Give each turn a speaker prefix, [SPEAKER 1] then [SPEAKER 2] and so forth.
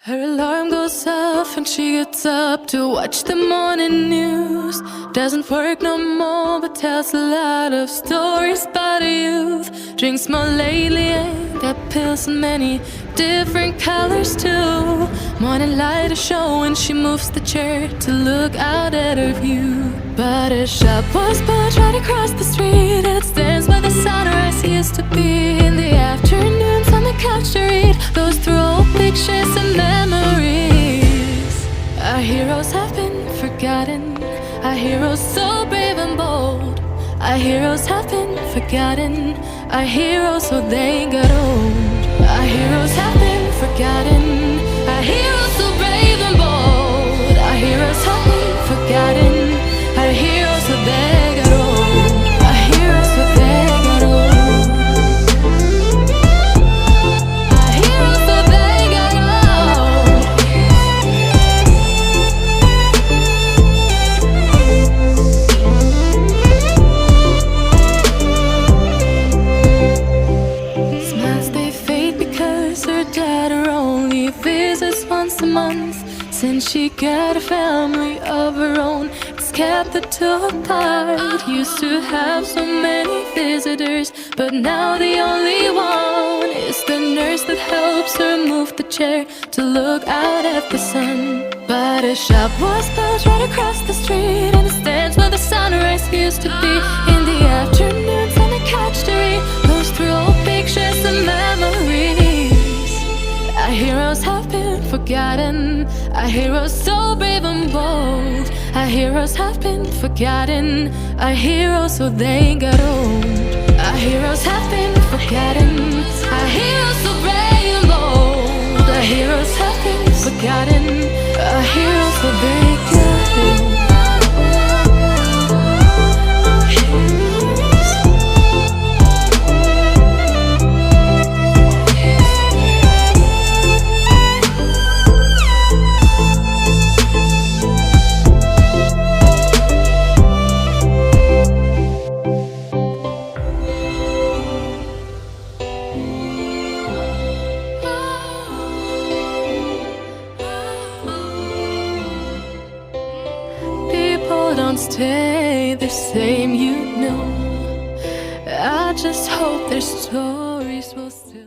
[SPEAKER 1] Her alarm goes off and she gets up to watch the morning news. Doesn't work no more but tells a lot of stories about her youth. Drinks more lately and got pills in many different colors too. Morning light is showing, she moves the chair to look out at her view. But her shop was built right across the street. It stands by the sunrise. He used to be in the afternoons on the couch to read. Goes through old pictures and memories. Our heroes have been forgotten. Our heroes so brave and bold. Our heroes have been forgotten. Our heroes so they got old. Our heroes have been forgotten. Our heroes so brave and bold. Our heroes have been forgotten. Our heroes so they got old. Our heroes so they got old. Our heroes so they got old. Smiles they fade because her dad only visits once a month. Since she got a family of her own, it's kept the two apart. Used to have so many visitors, but now the only one is the nurse that helps her move the chair to look out at the sun. But her shop was built right across the street, and it stands where the sunrise used to be. In the afternoons on the couch to read, goes through old pictures and memories. Our heroes have been forgotten. Our heroes so brave and bold. Our heroes have been forgotten. Our heroes so they got old. Our heroes have been forgotten. Our heroes so brave and bold. Our heroes have been forgotten. Our heroes so they got old. Don't stay the same, you know. I just hope their stories will still